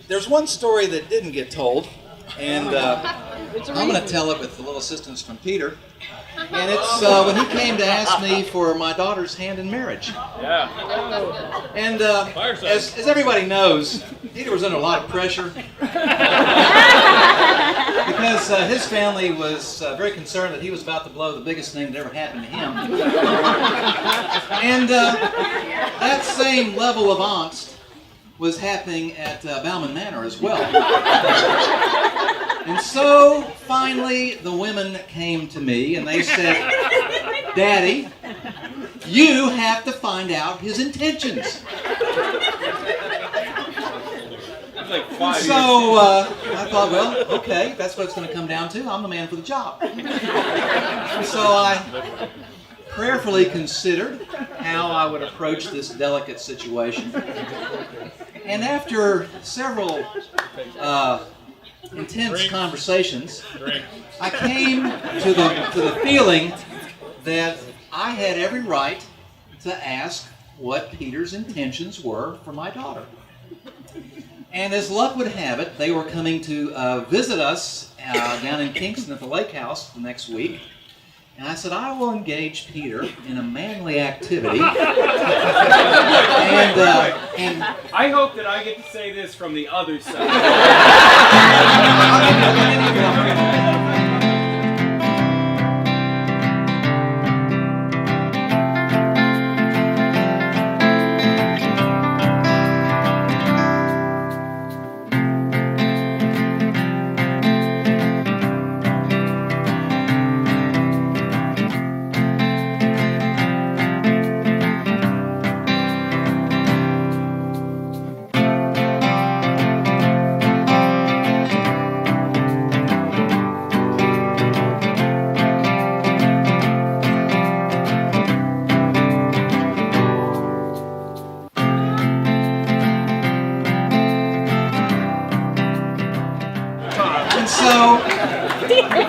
there's one story that didn't get told, and I'm going to tell it with a little assistance from Peter. And it's when he came to ask me for my daughter's hand in marriage. Yeah. And as everybody knows, Peter was under a lot of pressure because his family was very concerned that he was about to blow the biggest thing that ever happened to him. And that same level of angst was happening at Bauman Manor as well. And so, finally, the women came to me and they said, Daddy, you have to find out his intentions. So, I thought, well, okay, that's what it's going to come down to. I'm the man for the job. And so I prayerfully considered how I would approach this delicate situation. And after several intense conversations, I came to the feeling that I had every right to ask what Peter's intentions were for my daughter. And as luck would have it, they were coming to visit us down in Kingston at the lake house the next week. And I said, I will engage Peter in a manly activity. and I hope that I get to say this from the other side.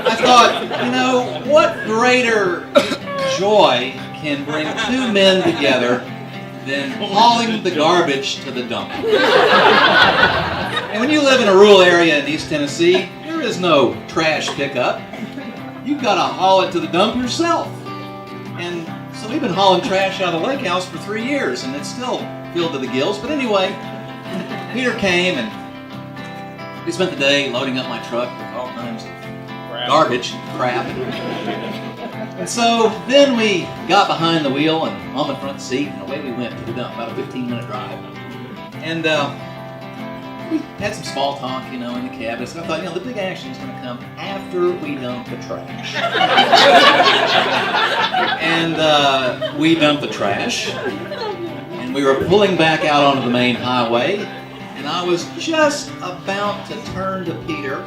I thought, what greater joy can bring two men together than hauling the garbage to the dump? And when you live in a rural area in East Tennessee, there is no trash pickup. You've got to haul it to the dump yourself. And so we've been hauling trash out of the lake house for 3 years, and it's still filled to the gills. But anyway, Peter came and we spent the day loading up my truck with all kinds of garbage and crap. And so then we got behind the wheel and on the front seat, and away we went to the dump, about a 15-minute drive. And we had some small talk, in the cab. So I thought, the big action is going to come after we dump the trash. And we dumped the trash, and we were pulling back out onto the main highway. And I was just about to turn to Peter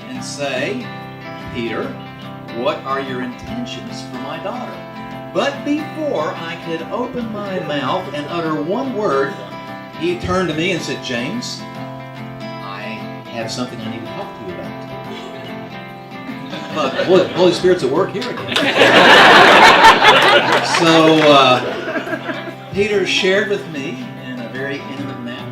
and say, Peter, what are your intentions for my daughter? But before I could open my mouth and utter one word, he turned to me and said, James, I have something I need to talk to you about. But Holy Spirit's at work here again. So Peter shared with me in a very intimate manner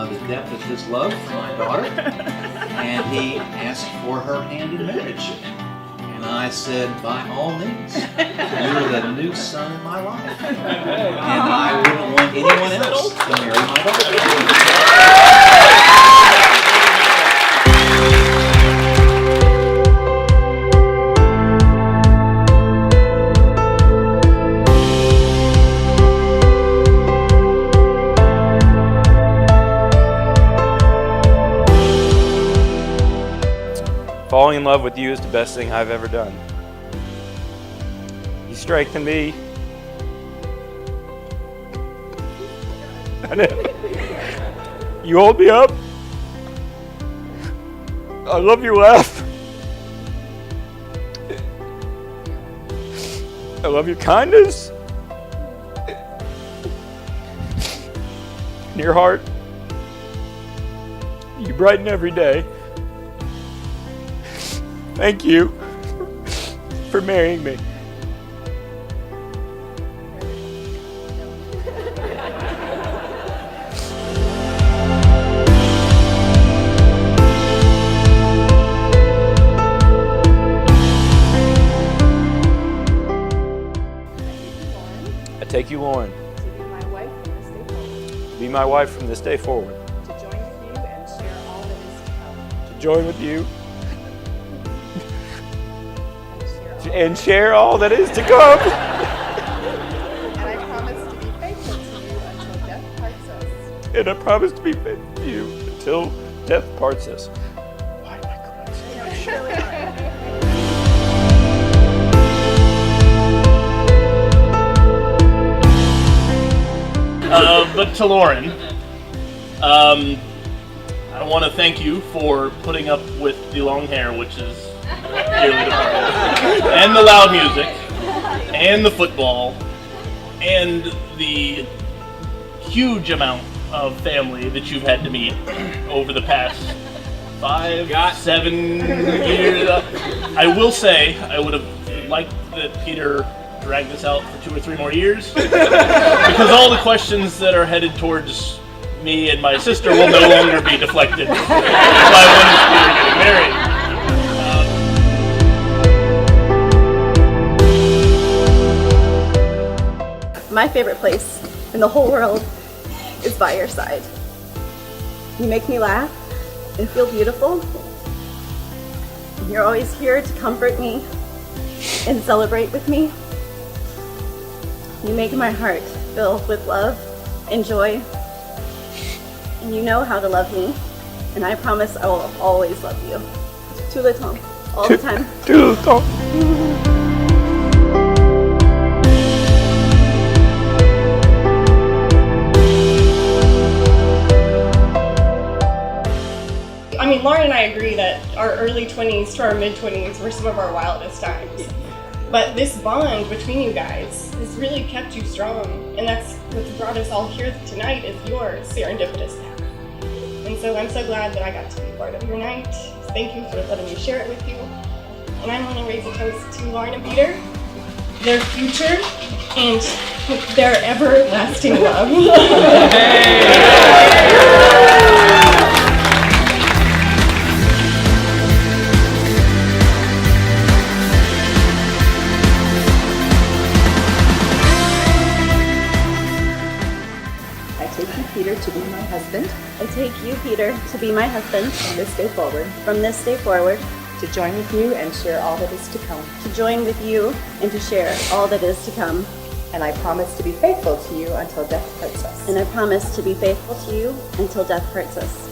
the depth of his love for my daughter, and he asked for her hand in marriage. And I said, by all means, you're the new son in my life, and I wouldn't want anyone else to marry my daughter. Falling in love with you is the best thing I've ever done. You strengthen me. You hold me up. I love your laugh. I love your kindness. And your heart. You brighten every day. Thank you for marrying me. my wife from this day forward. To join with you and share all that is to come. To join with you and share all that is to come. And I promise to be faithful to you until death parts us. And I promise to be faithful to you until death parts us. Why am I crying? But to Lauren, I want to thank you for putting up with the long hair, which is dearly departed, and the loud music, and the football, and the huge amount of family that you've had to meet over the past 7 years. I will say, I would have liked that Peter dragged this out for 2 or 3 more years, because all the questions that are headed towards me and my sister will no longer be deflected by when is Peter getting married. My favorite place in the whole world is by your side. You make me laugh and feel beautiful. You're always here to comfort me and celebrate with me. You make my heart fill with love and joy. And you know how to love me. And I promise I will always love you. Tout le temps. All the time. Tout le temps. I mean, Lauren and I agree that our early 20s to our mid 20s were some of our wildest times. But this bond between you guys has really kept you strong, and that's what's brought us all here tonight is your serendipitous path. And so I'm so glad that I got to be part of your night. Thank you for letting me share it with you. And I want to raise a toast to Lauren and Peter, their future, and their everlasting love. I take you, Peter, to be my husband. I take you, Peter, to be my husband From this day forward, from this day forward, to join with you and share all that is to come. to join with you and to share all that is to come. And I promise to be faithful to you until death parts us. And I promise to be faithful to you until death parts us.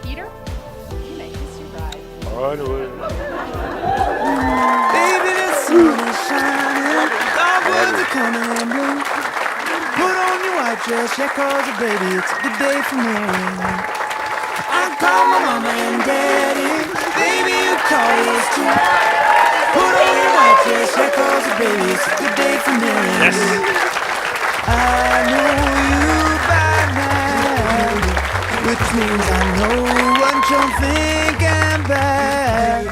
Peter, you make this your bride. Onward. Baby, the sun is shining, dogwoods are coming in blue. Put on your white dress, yeah, 'cause baby, it's a good day for me. I call my mama and daddy, baby, you call yours too. Put on your white dress, yeah, 'cause baby, it's a good day for me. Yes. I know you by now, which means I know what you're thinking about.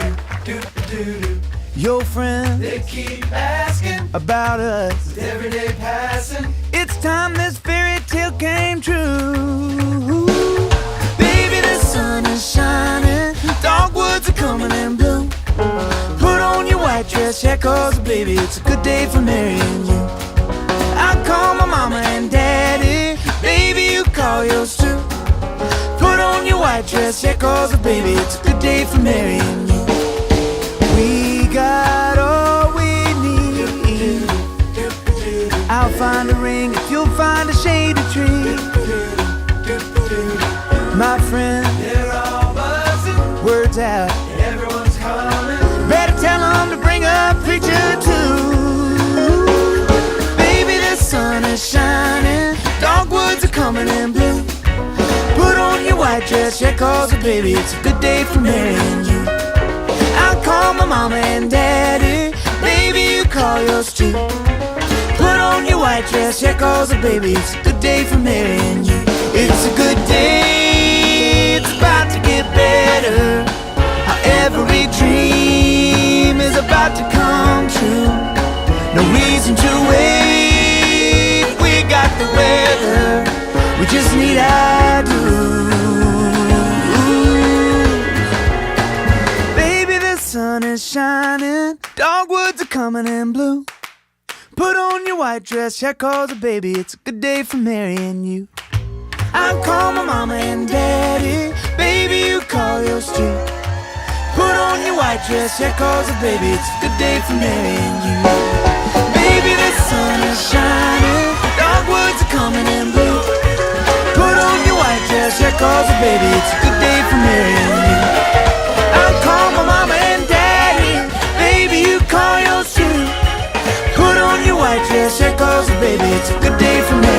Your friends, they keep asking about us. With every day passing, it's time this fairy tale came true. Baby, the sun is shining, dogwoods are coming in bloom. Put on your white dress, yeah, 'cause baby, it's a good day for marrying you. I call my mama and daddy, baby, you call yours too. Put on your white dress, yeah, 'cause baby, it's a good day for marrying you. We got all we need. I'll find a ring if you'll find a shady tree. My friend, they're all buzzing, words out, everyone's coming. Better tell them to bring a preacher too. Baby, the sun is shining, dogwoods are coming in blue. Put on your white dress, yeah, 'cause baby, it's a good day for marrying you. I'll call my mama and daddy, baby, you call yours too. Put on your white dress, yeah, 'cause baby, it's a good day for marrying you. It's a good day, it's about to get better. How every dream is about to come true. No reason to wait, we got the weather, we just need our dues. Baby, the sun is shining, dogwoods are coming in blue. Put on your white dress, yeah, cause baby, it's a good day for marrying you. I'll call my mama and daddy, baby, you call yours too. Put on your white dress, yeah, cause baby, it's a good day for marrying you. Baby, the sun is shining, dogwoods are coming in blue. Put on your white dress, yeah, cause baby, it's a good day for marrying you. I'll call my mama and daddy, baby, you call yours too. Put on your white dress, yeah, cause baby, it's a good day for marrying you.